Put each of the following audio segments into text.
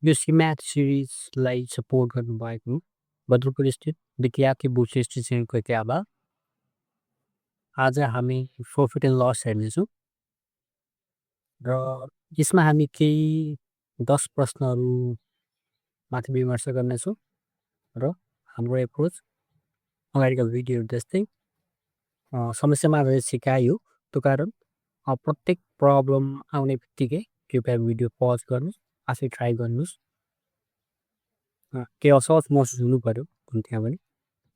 यो सिम्याथ सिरिजलाई सपोर्ट गर्नुभएको भद्रपुर स्थित विख्यात बुक स्टेसनको किताब आज हामी प्रॉफिट एन्ड लस हेर्नेछौँ र यसमा हामी केही 10 प्रश्नहरूमाथि विमर्श गर्नेछौँ र हाम्रो एप्रोच अगाडिको भिडियोहरू जस्तै समस्यामा आधारित सिकाइ हो। त्यो कारण प्रत्येक प्रब्लम आउने बित्तिकै कृपया भिडियो पज गर्नुहोस्, आफै ट्राई गर्नुहोस्। केही असहज महसुस हुनु पऱ्यो त्यहाँ पनि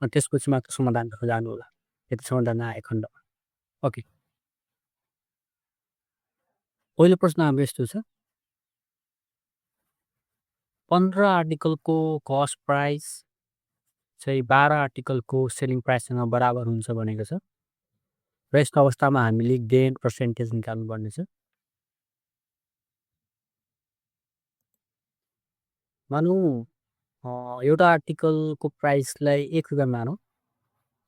अनि त्यसपछि मात्र समाधानतर्फ जानु होला। यदि समाधान नआए खण्डमा ओके। पहिलो प्रश्न हाम्रो यस्तो छ, 15 आर्टिकलको कस्ट प्राइस चाहिँ 12 आर्टिकलको सेलिङ प्राइससँग बराबर हुन्छ भनेको छ र यस्तो अवस्थामा हामीले गेन पर्सेन्टेज निकाल्नु पर्नेछ। मानौँ एउटा आर्टिकलको प्राइसलाई 1 रुपियाँ मानौँ,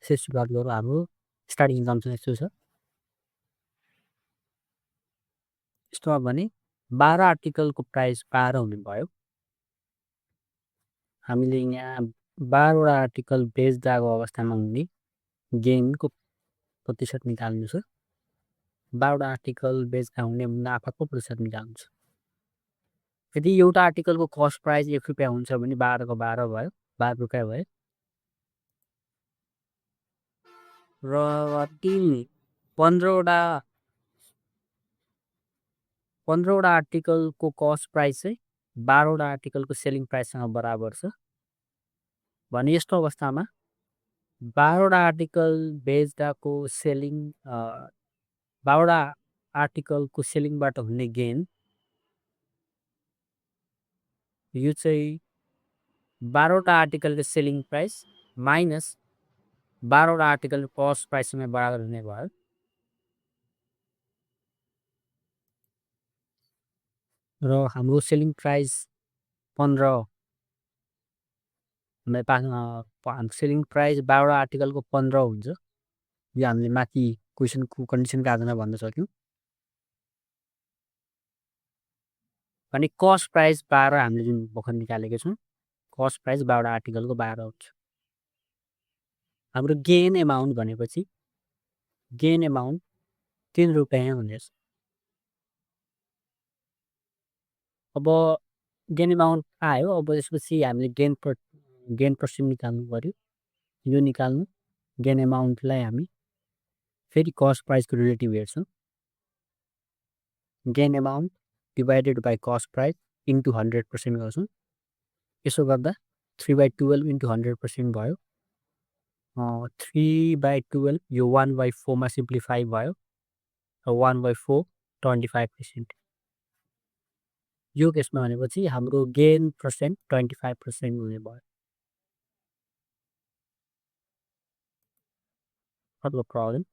यसै सुरुवात गरौँ। हाम्रो स्टार्टिङ इन्कम चाहिँ यस्तो छ। यस्तोमा भने 12 आर्टिकलको प्राइस 12 हुने भयो। हामीले यहाँ 12 वटा आर्टिकल बेच्दाको अवस्थामा हुने गेनको प्रतिशत निकाल्नु छ। 12 वटा आर्टिकल बेच्दा हुने मुनाफाको प्रतिशत निकाल्नु छ। यदि एउटा आर्टिकलको कस्ट प्राइस 1 रुपियाँ हुन्छ भने 12 को 12 भयो, 12 रुपियाँ भयो र 15 वटा आर्टिकलको कस्ट प्राइस चाहिँ 12 वटा आर्टिकलको सेलिङ प्राइससँग बराबर छ भने यस्तो अवस्थामा 12 वटा आर्टिकल बेच्दाको सेलिङ 12 वटा आर्टिकलको सेलिङबाट हुने गेन यो चाहिँ 12 वटा आर्टिकलको सेलिङ प्राइस माइनस 12 वटा आर्टिकलको कस्ट प्राइससँग बराबर हुने भयो। र हाम्रो सेलिङ प्राइस 15 सेलिङ प्राइस 12 वटा आर्टिकलको 15 हुन्छ। यो हामीले माथि क्वेसनको कन्डिसनको आधारमा भन्न सक्यौँ। अनि कस्ट प्राइस 12 हामीले जुन भर्खर निकालेको छौँ, कस्ट प्राइस 12 वटा आर्टिकलको 12 हुन्छ। हाम्रो गेन एमाउन्ट भनेपछि गेन एमाउन्ट 3 रुपियाँ हुनेछ। अब गेन एमाउन्ट आयो, अब यसपछि हामीले गेन पर्सेन्ट निकाल्नु पऱ्यो। यो निकाल्नु गेन एमाउन्टलाई हामी फेरि कस्ट प्राइसको रिलेटिभ हेर्छौँ। Gain amount divided by cost price into 100% गर्छौँ। यसो गर्दा 3/12 इन्टु 100% भयो। 3/12 यो 1/4 मा सिम्प्लिफाई भयो र 1/4 25%। यो केसमा भनेपछि हाम्रो गेन पर्सेन्ट 25% हुने भयो। अर्को problem,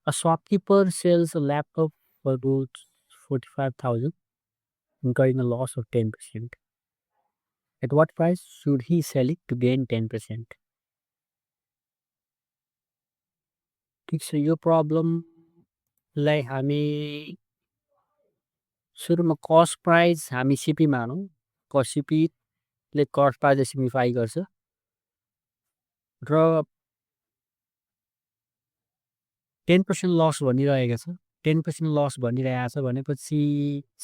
a shopkeeper sells a laptop for goods 45,000 incurring a loss of 10%. At what price should he sell it to gain 10%? ठिक छ, यो प्रब्लमलाई हामी सुरुमा कस्ट प्राइस हामी सिपी मानौँ। सिपीले कस्ट प्राइसलाई सिम्प्लिफाई गर्छ र 10% लस भनिरहेको छ। 10% लस भनिरहेको छ भनेपछि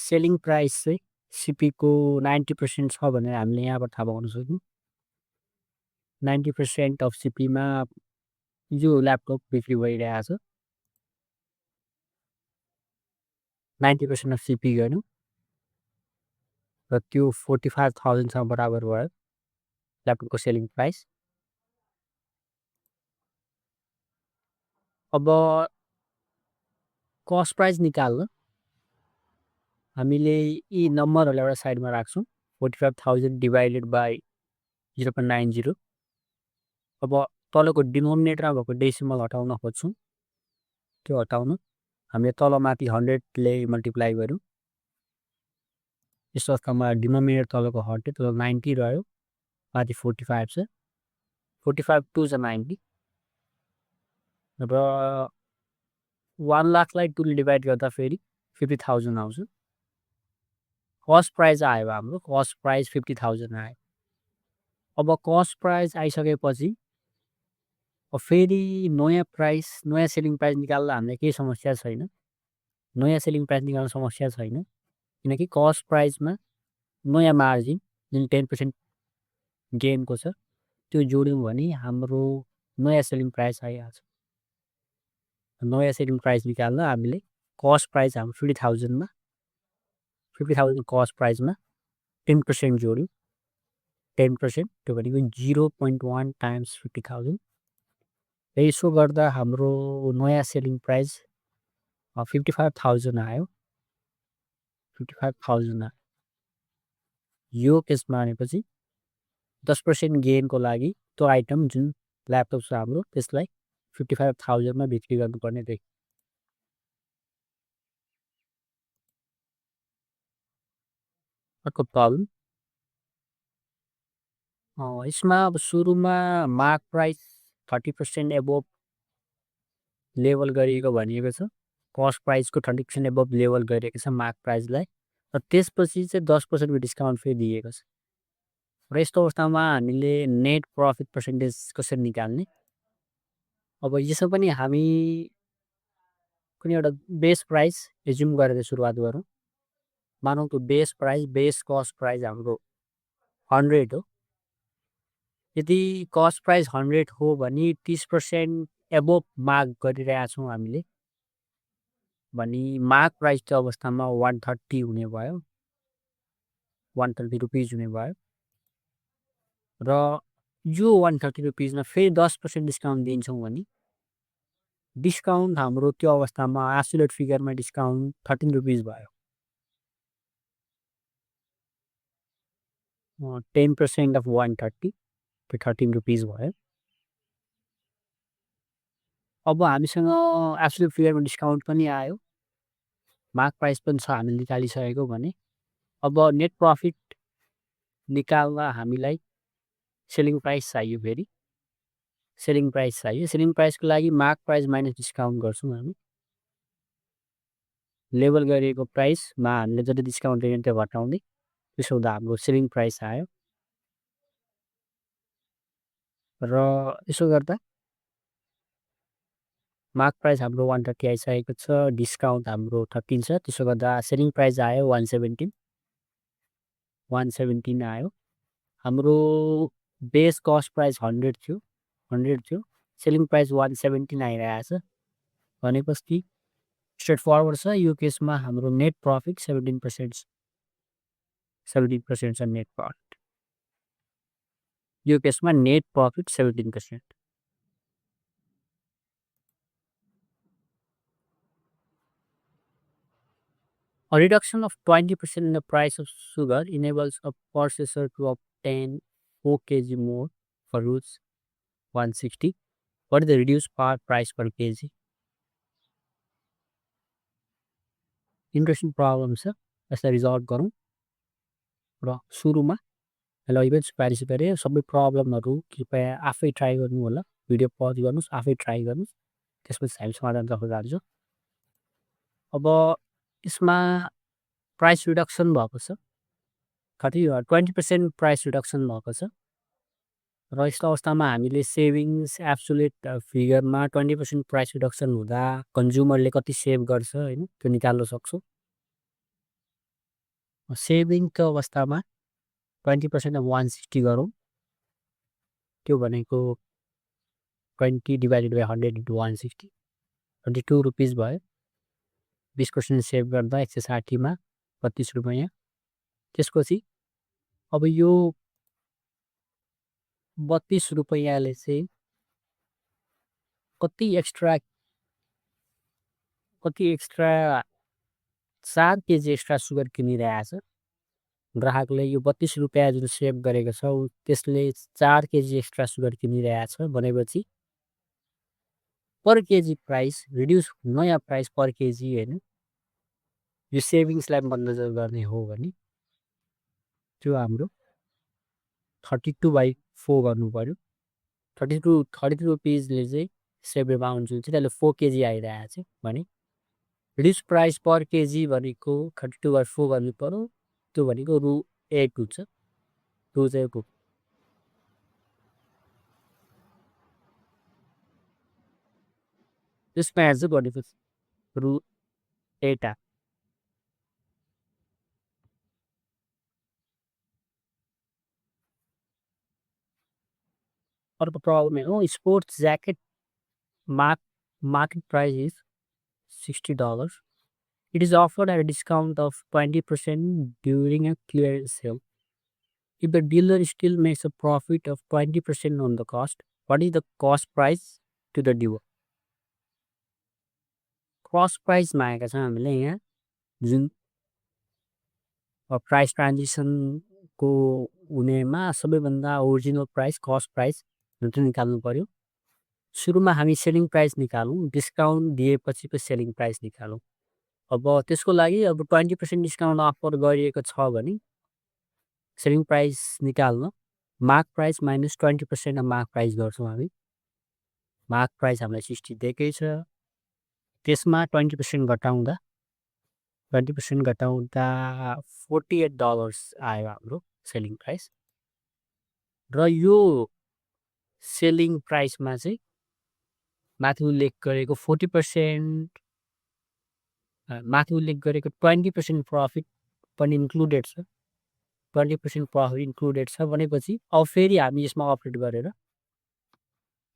सेलिङ प्राइस चाहिँ सिपीको 90% छ भनेर हामीले यहाँबाट थाहा पाउन सक्यौँ। 90% अफ सिपीमा यो ल्यापटप बिक्री भइरहेको छ। 90% अफ सिपी गऱ्यौँ र त्यो 45,000सँग बराबर भयो ल्यापटपको सेलिङ प्राइस। अब कस्ट प्राइस निकाल्न हामीले यी नम्बरहरूलाई एउटा साइडमा राख्छौँ। 45,000 डिभाइडेड बाई 0.90। अब तलको डिनोमिनेटरमा भएको डेसिमल हटाउन खोज्छौँ। त्यो हटाउन हामीले तलमाथि 100ले मल्टिप्लाई गऱ्यौँ। यस अवस्थामा डिनोमिनेटर तलको हट्यो, तल 90 रह्यो, माथि 45 छ। 45 2 छ 90 र 1 लाखलाई 2ले डिभाइड गर्दा फेरि 50,000 आउँछ। कस्ट प्राइस आयो हाम्रो कस्ट प्राइस 50,000 आयो। अब कस्ट प्राइस आइसकेपछि फेरि नयाँ सेलिङ प्राइस निकाल्दा हामीलाई केही समस्या छैन। नयाँ सेलिङ प्राइस निकाल्न समस्या छैन। किनकि कस्ट प्राइसमा नयाँ मार्जिन जुन 10% गेनको छ त्यो जोड्यौँ भने हाम्रो नयाँ सेलिङ प्राइस आइहाल्छ। नयाँ सेलिङ प्राइस निकाल्दा हामीले कस्ट प्राइस हाम्रो 50,000 कस्ट प्राइसमा 10% जोड्यौँ। 10% त्यो भनेको 0.1 टाइम्स 50,000। यसो गर्दा हाम्रो नयाँ सेलिङ प्राइस 55,000 आयो। 55,000 आयो। यो केसमा भनेपछि 10% गेनको लागि त्यो आइटम जुन ल्यापटप छ हाम्रो त्यसलाई 55,000 मा बिक्री गर्नुपर्ने थियो। अर्को प्रब्लम यसमा अब सुरुमा मार्क प्राइस 30% एबोभ लेभल गरिएको भनिएको छ। कस्ट प्राइसको 30% एबोभ लेभल गरिएको छ मार्क प्राइसलाई। र त्यसपछि चाहिँ 10% डिस्काउन्ट फेरि दिएको छ। र यस्तो अवस्थामा हामीले नेट प्रफिट पर्सेन्टेज कसरी निकाल्ने? अब यसो पनि हामी कुनै एउटा बेस प्राइस एज्युम गरेर सुरुवात गरौँ। मानौँ त्यो बेस कस्ट प्राइस हाम्रो 100 हो। यदि कस्ट प्राइस 100 हो भने 30% एबोभ मार्क गरिरहेका छौँ हामीले भने मार्क प्राइस त्यो अवस्थामा 130 हुने भयो। 130 रुपिज हुने भयो। र यो 130 रुपिजमा फेरि 10% डिस्काउन्ट दिन्छौँ भने डिस्काउन्ट हाम्रो त्यो अवस्थामा एब्सोल्युट फिगरमा डिस्काउन्ट 13 रुपिज भयो। 10% अफ 130 13 रुपिज भयो। अब हामीसँग एब्सोल्युट फिगरमा डिस्काउन्ट पनि आयो। मार्क प्राइस पनि छ हामीले निकालिसकेको भने अब नेट प्रफिट निकाल्दा हामीलाई सेलिङ प्राइस चाहियो फेरि। सेलिङ प्राइस चाहियो। सेलिङ प्राइसको लागि मार्क प्राइस माइनस डिस्काउन्ट गर्छौँ हामी। लेबल गरिएको प्राइसमा हामीले जति डिस्काउन्ट दियौँ त्यो घटाउँदै त्यसो हुँदा हाम्रो सेलिङ प्राइस आयो। र यसो गर्दा मार्क प्राइस हाम्रो 130 आइसकेको छ। डिस्काउन्ट हाम्रो 13 छ। त्यसो गर्दा सेलिङ प्राइस आयो 117। 117 आयो। हाम्रो बेस कस्ट प्राइस 100 थियो। 100 थियो। सेलिङ प्राइस 117 आइरहेछ। भनेपछि स्ट्रेट फरवर्ड छ। यो केसमा हाम्रो नेट प्रफिट 17% छ। 17% छ नेट प्रफिट। यो केसमा net profit 17%। A reduction of 20% in the price of sugar enables a purchaser to obtain 4 kg more for Rupees 160. What is the reduced price per kg? Interesting problem छ। यसलाई resolve गरौँ। र सुरुमा hello events participate सबै प्रब्लमहरू कृपया आफै try गर्नु होला। भिडियो पज गर्नुहोस्, आफै ट्राई गर्नुहोस्। त्यसपछि हामी समाधानतर्फ जान्छौँ। अब यसमा प्राइस रिडक्सन भएको छ। कति 20% प्राइस रिडक्सन भएको छ। र यस्तो अवस्थामा हामीले सेभिङ्स एब्सोल्युट फिगरमा 20% प्राइस रिडक्सन हुँदा कन्ज्युमरले कति सेभ गर्छ होइन त्यो निकाल्न सक्छौँ। सेभिङको अवस्थामा 20% अफ 160 गरौँ। त्यो भनेको 20 डिभाइडेड बाई 100 इन्टु 160 22 रुपिज भयो। 20% सेभ गर्दा 160 मा 32 रुपियाँ। त्यसपछि अब यो 32 रुपियाँले चाहिँ कति एक्स्ट्रा 4 केजी एक्स्ट्रा सुगर किनिरहेछ। ग्राहकले यो 32 रुपियाँ जुन सेभ गरेको छ त्यसले 4 केजी एक्स्ट्रा सुगर किनिरहेछ भनेपछि पर केजी प्राइस रिड्युस नयाँ प्राइस पर केजी होइन। यो सेभिङ्सलाई मध्यनजर गर्ने हो भने त्यो हाम्रो 32/4 गर्नु पर्यो। 32 रुपिजले चाहिँ सेभ एमाउन्ट जुन चाहिँ त्यसले 4 केजी आइरहेको छ भने रिड्युस प्राइस पर केजी भनेको 32/4 गर्नु पर्यो। त्यो भनेको रु A2 छ रु चाहिँ को त्यसमा एड चाहिँ गर्नुपर्छ रु एटा अर्को प्रब्लम हो sports jacket market price is $60. It is offered at a discount of 20% during a clearance sale. If the dealer still makes a profit of 20% on the cost, what is the cost price to the dealer? Cost price मागेका छौँ हामीले यहाँ जुन price ट्रान्जेक्सनको हुनेमा सबैभन्दा original price cost price जुन चाहिँ निकाल्नु पर्यो सुरुमा हामी सेलिङ प्राइस निकालौँ डिस्काउन्ट दिएपछि सेलिङ प्राइस निकालौँ अब त्यसको लागि अब 20% डिस्काउन्ट अफर गरिएको छ भने सेलिङ प्राइस निकाल्न mark price minus 20% mark price गर्छौँ हामी मार्क प्राइस हामीलाई 60 दिएकै छ त्यसमा 20% घटाउँदा $48 आयो हाम्रो सेलिङ प्राइस र यो सेलिङ प्राइसमा चाहिँ माथि उल्लेख गरेको 40% माथि उल्लेख गरेको 20% प्रफिट पनि इन्क्लुडेड छ 20% प्रफिट इन्क्लुडेड छ भनेपछि अब फेरि हामी यसमा अपडेट गरेर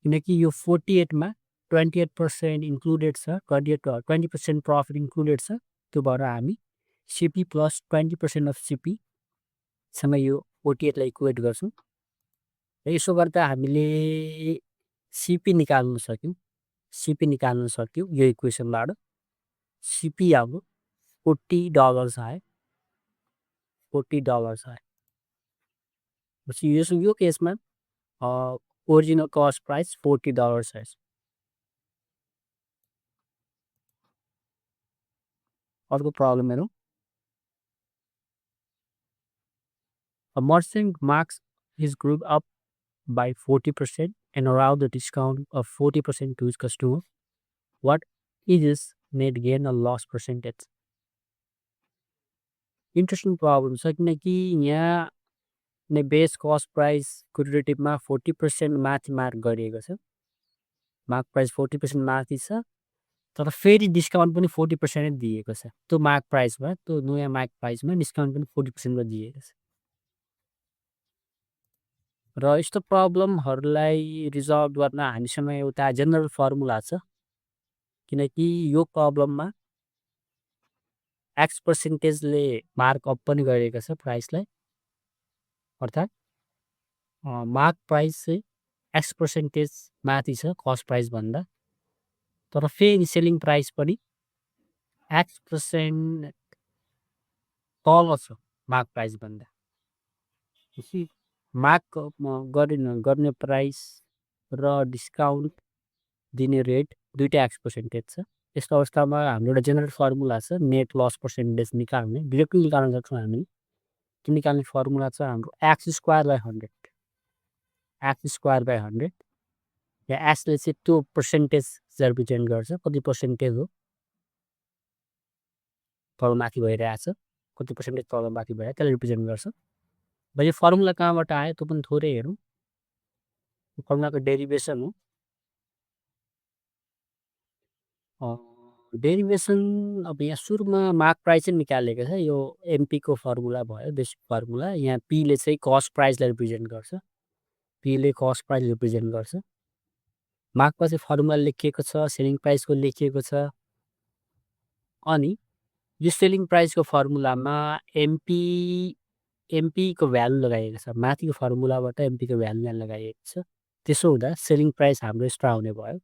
किनकि यो 48 मा 28% इन्क्लुडेड छ 20% प्रफिट इन्क्लुडेड छ त्यो भएर हामी सिपी प्लस 20% अफ सिपी सँग यो 48 लाई इक्वेट गर्छौँ र यसो गर्दा हामीले सिपी निकाल्न सक्यौँ यो इक्वेसनबाट सिपी हाम्रो $40 आयो $40 आयो पछि यो केसमा ओरिजिनल कस्ट प्राइस $40 आएछ अर्को प्रब्लम हेरौँ A merchant marks his group up by 40% and allow the discount of 40% to his customer. What is his net gain or loss percentage? Interesting problem छ किनकि यहाँ नै बेस कस्ट प्राइसको रिलेटिभमा 40% माथि mark गरिएको छ मार्क प्राइस 40% माथि छ तर फेरि डिस्काउन्ट पनि 40% दिएको छ त्यो मार्क प्राइसमा त्यो नयाँ मार्क प्राइसमा डिस्काउन्ट पनि 40% दिएको छ र यस्तो प्रब्लमहरूलाई रिजल्भ गर्न हामीसँग एउटा जेनरल फर्मुला छ किनकि यो प्रब्लममा एक्स पर्सेन्टेजले मार्क अप पनि गरेको छ प्राइसलाई अर्थात् मार्क प्राइस चाहिँ एक्स पर्सेन्टेज माथि छ कस्ट प्राइस भन्दा तर फेरि सेलिङ प्राइस पनि X% तल छ मार्क प्राइस भन्दा मार्क गर्ने प्राइस र डिस्काउन्ट दिने रेट दुईटा X% छ यस्तो अवस्थामा हाम्रो एउटा जेनरल फर्मुला छ नेट लस पर्सेन्टेज निकाल्ने डिरेक्टली निकाल्न सक्छौँ हामी त्यो निकाल्ने फर्मुला छ हाम्रो x²/100 x²/100 या एसले चाहिँ त्यो पर्सेन्टेज रिप्रेजेन्ट गर्छ कति पर्सेन्टेज हो तल माथि भइरहेछ कति पर्सेन्टेज तल माथि भइरहेछ त्यसले रिप्रेजेन्ट गर्छ र यो फर्मुला कहाँबाट आयो त्यो पनि थोरै हेरौँ फर्मुलाको डेरिभेसन हो डेरिभेसन अब यहाँ सुरुमा मार्क प्राइस चाहिँ निकालेको छ यो एमपीको फर्मुला भयो बेसिक फर्मुला यहाँ पीले चाहिँ कस्ट प्राइसलाई रिप्रेजेन्ट गर्छ पीले कस्ट प्राइस रिप्रेजेन्ट गर्छ मार्कमा चाहिँ फर्मुला लेखिएको छ सेलिङ प्राइसको लेखिएको छ अनि यो सेलिङ प्राइसको फर्मुलामा एमपीको भ्यालु लगाइएको छ माथिको फर्मुलाबाट एमपीको भ्यालु यहाँ लगाइएको छ त्यसो हुँदा सेलिङ प्राइस हाम्रो एक्स्ट्रा हुने भयो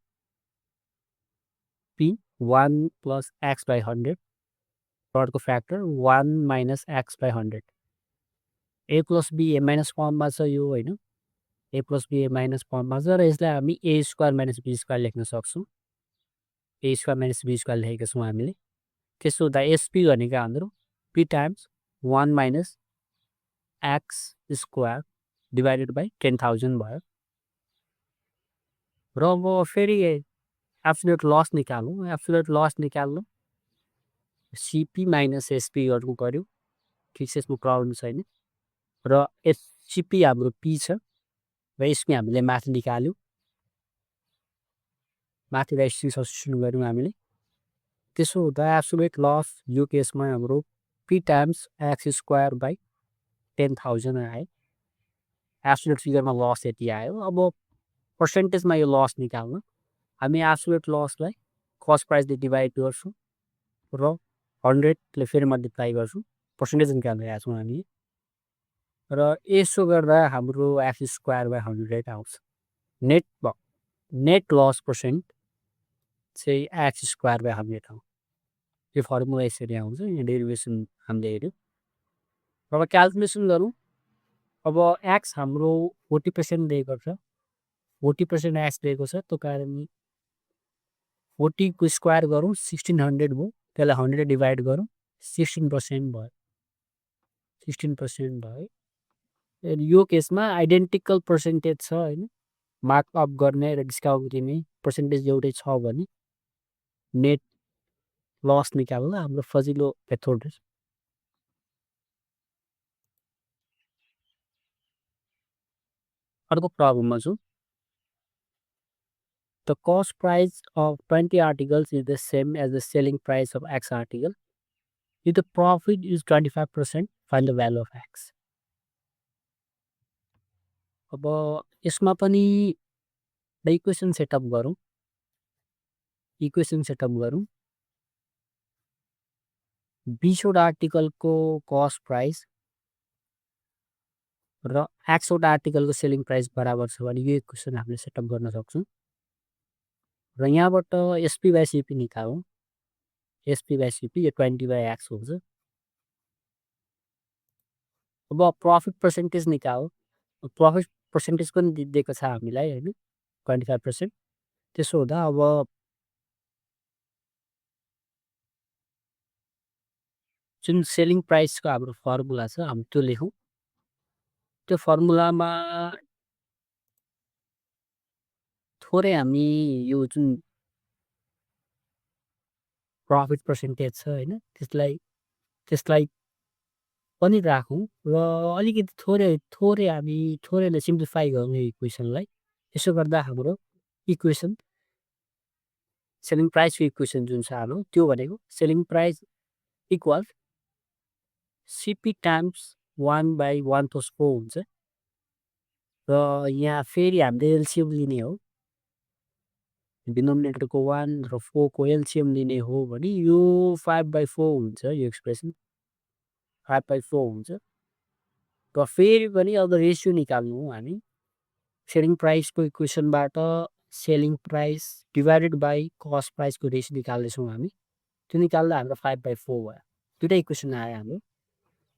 पी 1 + x/100 अर्को factor 1 - x/100 a + b a- फर्ममा छ यो होइन a + b a- फर्ममा छ र यसलाई हामी a² - b² लेख्न सक्छौँ a² - b² लेखेका छौँ हामीले त्यसो हुँदा एसपी भनेको हाम्रो p times 1 - x² divided by 10,000 भयो र अब फेरि एब्सोल्युट लस निकाल्नु एब्सोल्युट लस निकाल्नु सिपी - एसपी गर्नु पर्यो ठिक छ यसमा प्रब्लम छैन र एससिपी हाम्रो पी छ र यसमा हामीले माथि निकाल्यौँ माथिलाई सब्स्टिट्युसन गऱ्यौँ हामीले त्यसो हुँदा एब्सोल्युट लस यो केसमा हाम्रो P times x square by 10,000 आयो एब्सोल्युट फिगरमा लस यति आयो अब पर्सेन्टेजमा यो लस निकाल्न हामी एब्सोल्युट लसलाई कस्ट प्राइसले डिभाइड गर्छौँ र 100ले फेरि मल्टिप्लाई गर्छौँ पर्सेन्टेज निकालिरहेको छौँ हामी र यसो गर्दा हाम्रो एक्स स्क्वायर बाई 100 आउँछ नेट लस पर्सेन्ट चाहिँ एक्स स्क्वायर बाई 100 आउँछ यो फर्मुला यसरी आउँछ यहाँ डेरिभेसन हामीले हेऱ्यौँ अब क्यालकुलेसन गरौँ अब एक्स हाम्रो 40% दिएको छ 40% एक्स दिएको छ त्यो कारण 40 को स्क्वायर गरौँ 1600 भयो त्यसलाई 100 डिभाइड गरौँ 16% भयो 16% भयो यो केसमा आइडेन्टिकल पर्सेन्टेज छ होइन मार्कअप गर्ने र डिस्काउन्ट दिने पर्सेन्टेज एउटै छ भने नेट लस निकाल्न हाम्रो सजिलो मेथड अर्को प्रब्लममा छु The cost price of 20 articles is the same as the selling price of X article. If the profit is 25%, find the value of X. अब यसमा पनि इक्वेसन सेटअप गरौँ 20वटा आर्टिकलको कस्ट प्राइस र एक्सवटा आर्टिकलको सेलिङ प्राइस बराबर छ भने यो इक्वेसन हामीले सेटअप गर्न सक्छौँ र यहाँबाट एसपी बाई सिपी निकालौँ एसपी बाई सिपी यो 20 बाई एक्स हुन्छ अब प्रफिट पर्सेन्टेज निकालौँ प्रफिट पर्सेन्टेज पनि दिएको छ हामीलाई होइन 25% त्यसो हुँदा अब जुन सेलिङ प्राइसको हाम्रो फर्मुला छ हामी त्यो लेखौँ त्यो फर्मुलामा थोरै हामी यो जुन प्रफिट पर्सेन्टेज छ होइन त्यसलाई पनि राखौँ र अलिकति थोरै हामी थोरैले सिम्प्लिफाई गरौँ यो इक्वेसनलाई यसो गर्दा हाम्रो इक्वेसन सेलिङ प्राइसको इक्वेसन जुन छ हाम्रो त्यो भनेको selling price equal CP times 1/1/4 हुन्छ र यहाँ फेरि हामीले एलसिएम लिने हो डिनोमिनेटरको 1 र 4 को एलसिएम लिने हो भने यो 5/4 हुन्छ यो एक्सप्रेसन 5/4 हुन्छ र फेरि पनि अब रेसियो निकाल्नु हो हामी सेलिङ प्राइसको इक्वेसनबाट selling price divided by cost प्राइसको रेसियो निकाल्दैछौँ हामी त्यो निकाल्दा हाम्रो 5/4 भयो दुईवटा इक्वेसन आयो हाम्रो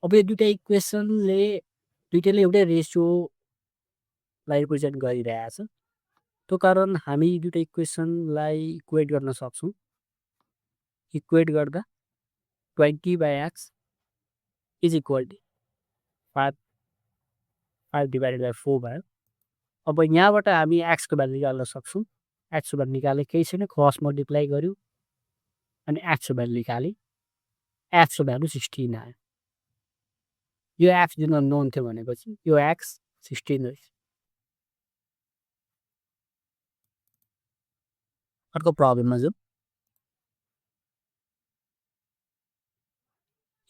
अब यो दुईवटा इक्वेसनले दुईवटाले एउटै रेसियोलाई रिप्रेजेन्ट गरिरहेछ त्यो कारण हामी दुईवटा इक्वेसनलाई इक्वेट गर्न सक्छौँ इक्वेट गर्दा 20/x इज इक्वल टु 5 5/4 भयो अब यहाँबाट हामी एक्सको भ्यालु निकाल्न सक्छौँ एक्सको भ्यालु निकाल्ने केही छैन क्रस मल्टिप्लाई गऱ्यौँ अनि एक्सको भ्यालु निकाल्यौँ एक्सको भ्यालु 16 आयो यो एक्स जुन नोन थियो भनेपछि यो एक्स 16 रहेछ अर्को प्रब्लममा जाउँ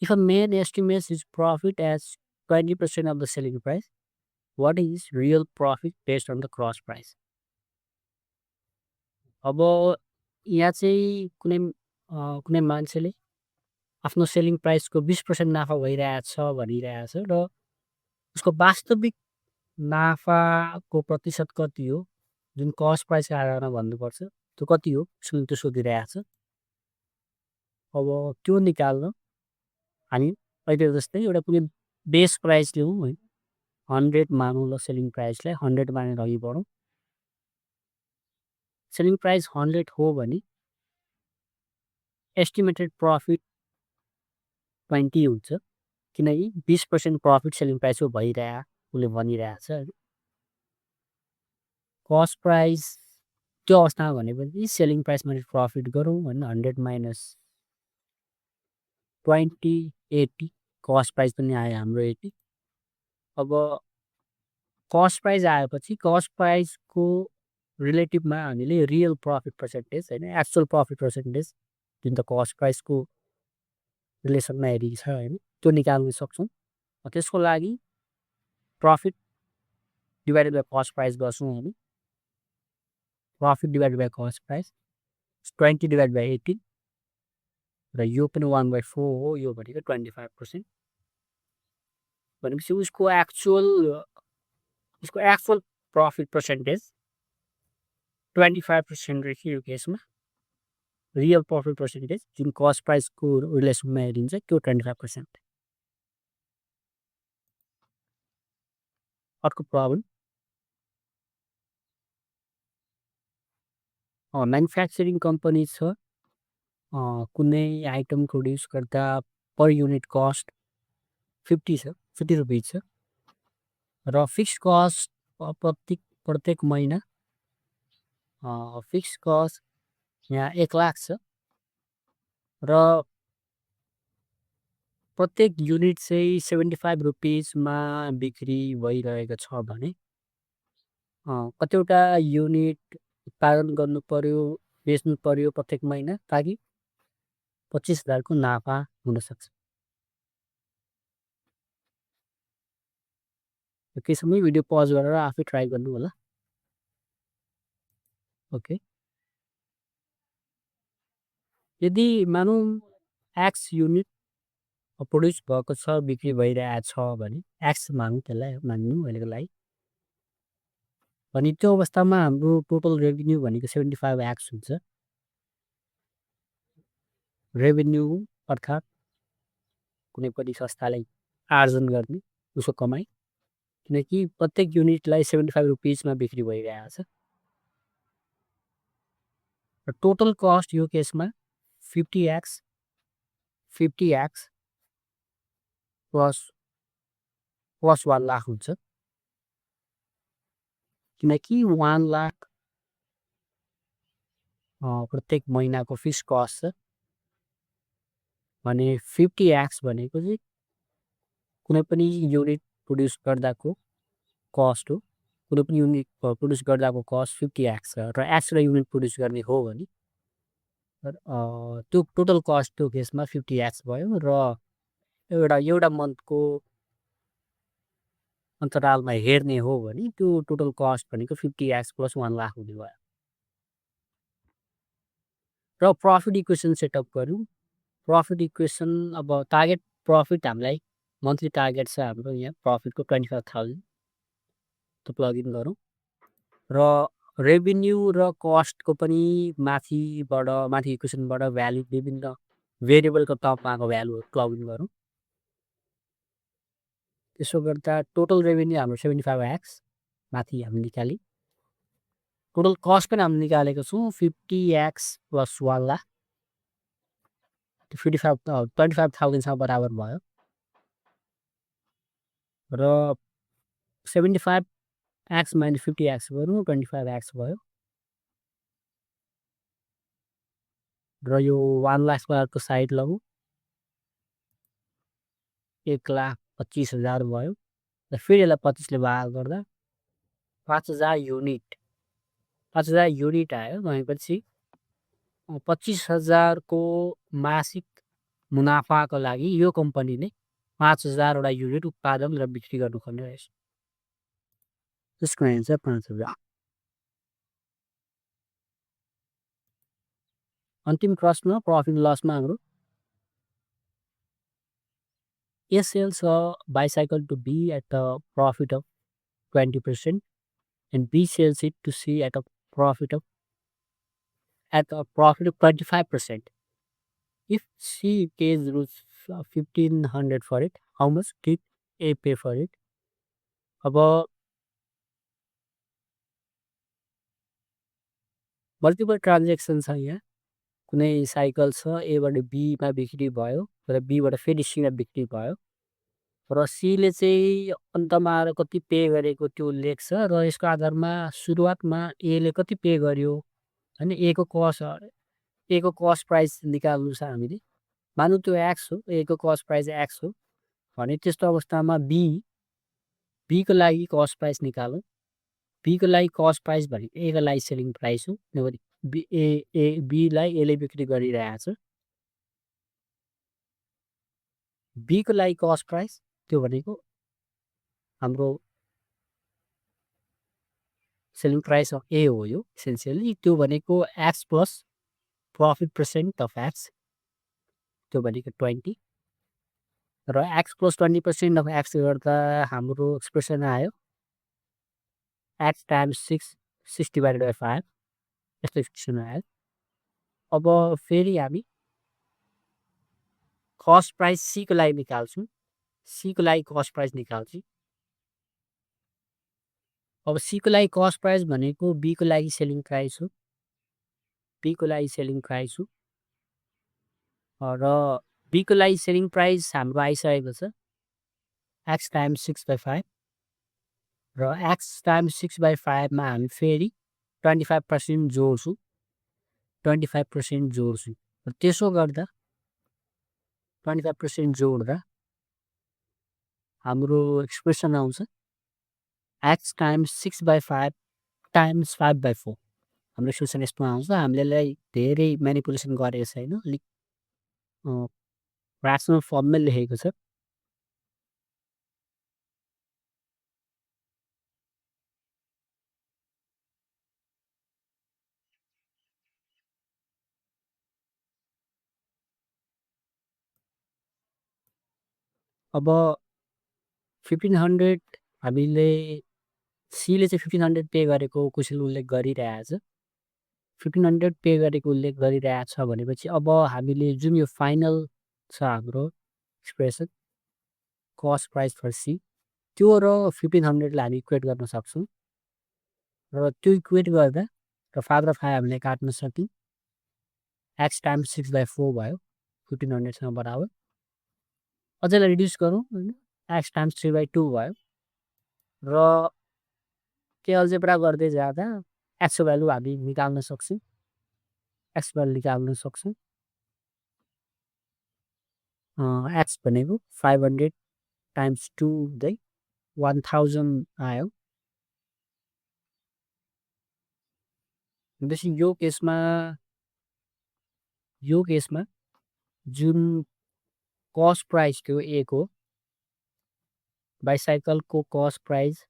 If a man estimates his profit as 20% of the selling price, what is real profit based on the cross price? अब यहाँ चाहिँ कुनै मान्छेले आफ्नो सेलिङ प्राइसको 20% नाफा भइरहेछ भनिरहेछ र उसको वास्तविक नाफाको प्रतिशत कति हो जुन कस्ट प्राइसको आधारमा भन्नुपर्छ त्यो कति हो उसले त्यो सोधिरहेछ अब त्यो निकाल्न हामी अहिले जस्तै एउटा कुनै बेस प्राइस लिउँ है 100 मानौँ ल सेलिङ प्राइसलाई 100 मानेर अघि बढौँ सेलिङ प्राइस 100 हो भने एस्टिमेटेड प्रफिट 20 हुन्छ किनकि 20% प्रफिट सेलिङ प्राइसको उसले भनिरहेछ कस्ट प्राइस त्यो अवस्थामा भनेपछि सेलिङ प्राइस माइनस प्रफिट गरौँ होइन 100 - 20 80 कस्ट प्राइस पनि आयो हाम्रो यति। अब कस्ट प्राइस आएपछि कस्ट प्राइसको रिलेटिभमा हामीले रियल प्रफिट पर्सेन्टेज हैन एक्चुअल प्रफिट पर्सेन्टेज जुन त कस्ट प्राइसको रिलेसनमा हेरी छ हैन त्यो निकाल्न सक्छौँ। त्यसको लागि profit divided by cost price गर्छौँ हामी। Profit divided by cost price 20 divide by 18 र यो पनि 1/4 हो। यो भनेको 25%। भनेपछि उसको एक्चुअल प्रफिट पर्सेन्टेज 25% रहेछ यो केसमा। रियल प्रफिट पर्सेन्टेज जुन कस्ट प्राइसको रिलेसनमा हेरिन्छ त्यो 25%। अर्को प्रब्लम म्यानुफ्याक्चरिङ कम्पनी छ। कुनै आइटम प्रोड्युस गर्दा पर युनिट कस्ट 50 रुपिस छ र फिक्स कस्ट प्रत्येक महिना फिक्स कस्ट यहाँ 1 लाख छ र प्रत्येक युनिट चाहिँ 75 रुपिसमा बिक्री भइरहेको छ भने कतिवटा युनिट उत्पादन गर्नु पर्यो बेच्नु पर्यो प्रत्येक महिना ताकि 25,000 को नाफा हुनसक्छ। केही समय भिडियो पज गरेर आफै ट्राई गर्नु होला। ओके यदि मानौँ एक्स युनिट प्रोड्युस भएको छ बिक्री भइरहेको छ भने एक्स मानौँ त्यसलाई मान्नु अहिलेको लागि। भने त्यो अवस्थामा हाम्रो टोटल रेभेन्यू भनेको 75x हुन्छ। रेभेन्यू अर्थात् कुनै पनि संस्थाले आर्जन गर्ने उसको कमाइ किनकि प्रत्येक युनिटलाई 75 रुपिसमा बिक्री भइरहेको छ। र टोटल कस्ट यो केसमा 50x प्लस 1 लाख हुन्छ किनकि 1 लाख प्रत्येक महिनाको फिक्स कस्ट छ भने 50x भनेको चाहिँ कुनै पनि युनिट प्रोड्युस गर्दाको कस्ट हो। कुनै पनि युनिट प्रोड्युस गर्दाको कस्ट 50x छ र एक्स र युनिट प्रोड्युस गर्ने हो भने त्यो टोटल कस्ट त्यो केसमा 50x भयो र एउटा मन्थको अन्तरालमा हेर्ने हो भने त्यो टोटल कस्ट भनेको 50x प्लस 1 लाख हुने भयो। र प्रफिट इक्वेसन सेटअप गऱ्यौँ। प्रफिट इक्वेसन अब टार्गेट प्रफिट हामीलाई मन्थली टार्गेट छ हाम्रो यहाँ प्रफिटको 25,000 त प्लग इन गरौँ र रेभेन्यू र कस्टको पनि माथि इक्वेसनबाट भ्यालु विभिन्न भेरिएबलको टर्ममा आएको भ्यालुहरू प्लग इन गरौँ। त्यसो गर्दा टोटल रेभेन्यू हाम्रो 75x माथि हामीले निकाली। टोटल कस्ट पनि हामीले निकालेको छौँ 50x प्लस 1 लाख 25,000सँग बराबर भयो र 75x माइनस 50x गरौँ 25x भयो र यो 1 लाखको साइड लगौँ 1,25,000 भयो र फेरि यसलाई 25 ले भाग गर्दा 5,000 युनिट आयो भनेपछि 25,000 को मासिक मुनाफाको लागि यो कम्पनीले 5,000 वटा युनिट उत्पादन र बिक्री गर्नुपर्ने रहेछ। त्यसको एन्सर 5,000। अन्तिम प्रश्न प्रफिट लसमा हाम्रो A sells a bicycle to B at a profit of 20% and B sells it to C at a profit of 25%. If C pays rupees 1,500 for it, how much did A pay for it? अब multiple transaction छ यहाँ। कुनै cycle छ एबाट बीमा बिक्री भयो र बीबाट फेरि सीमा बिक्री भयो र सीले चाहिँ अन्तमा आएर कति पे गरेको त्यो लेख्छ र यसको आधारमा सुरुवातमा एले कति पे गर्यो हैन एको कस्ट प्राइस निकाल्नु छ हामीले। मानौँ त्यो एक्स हो, एको कस्ट प्राइस एक्स हो भने त्यस्तो अवस्थामा बीको लागि कस्ट प्राइस निकालौँ। बीको लागि कस्ट प्राइस भनेको ए को लागि सेलिङ प्राइस हो। किनभने बीलाई एले बिक्री गरिरहेको छ। बीको लागि कस्ट प्राइस त्यो भनेको हाम्रो सेलिङ प्राइस अफ ए हो। यो इसेन्सियली त्यो भनेको x plus profit percent of x, त्यो भनेको 20 र एक्स प्लस 20% अफ एक्स गर्दा हाम्रो एक्सप्रेसन आयो एक्स टाइम्स 6 डिभाइडेड बाई 5 यस्तो एक्सप्रेसन आयो। अब फेरि हामी कस्ट प्राइस सीको लागि निकाल्छौँ। सीको लागि कस्ट प्राइस निकाल्छु। अब सीको लागि कस्ट प्राइस भनेको बीको लागि सेलिङ प्राइस हो। बीको लागि सेलिङ प्राइस हो र बीको लागि सेलिङ प्राइस हाम्रो आइसकेको छ एक्स टाइम्स 6/5 र एक्स टाइम्स 6/5 मा हामी फेरि 25% जोड्छौँ। 25% जोड्छौँ र त्यसो गर्दा 25% जोड्दा हाम्रो एक्सप्रेसन आउँछ एक्स टाइम्स 6/5 टाइम्स 5/4। हाम्रो एक्सप्रेसन यस्तो आउँछ। हामीले यसलाई धेरै म्यानिपुलेसन गरेको छैन, अलिक ऱ्यासनल फर्ममै लेखेको छ। अब 1500 हामीले सीले चाहिँ 1500 पे गरेको कुशल उल्लेख गरिरहेछ। 1500 पे गरेको उल्लेख गरिरहेछ भनेपछि अब हामीले जुन यो फाइनल छ हाम्रो expression cost price for C, त्यो र 1500लाई हामी इक्वेट गर्न सक्छौँ र त्यो इक्वेट गर्दा र 5 र 5 हामीले काट्न सक्यौँ। एक्स टाइम्स 6/4 भयो 1500सँग बराबर। अझ यसलाई रिड्युस गरौँ होइन, एक्स टाइम्स 3/2 भयो र के अल्जेब्रा गर्दै जाँदा एक्सको भ्यालु हामी निकाल्न सक्छौँ। एक्स भ्यालु निकाल्न सक्छौँ। एक्स भनेको 500 टाइम्स 2 हुँदै 1000 आयो। भनेपछि यो केसमा जुन कस्ट प्राइस थियो ए को बाइसाइकलको कस्ट प्राइस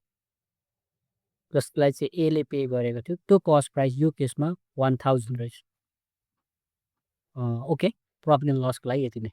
जसलाई चाहिँ एले पे गरेको थियो त्यो कस्ट प्राइस यो केसमा 1000 रहेछ। ओके, प्रफिट एन्ड लसको लागि यति नै।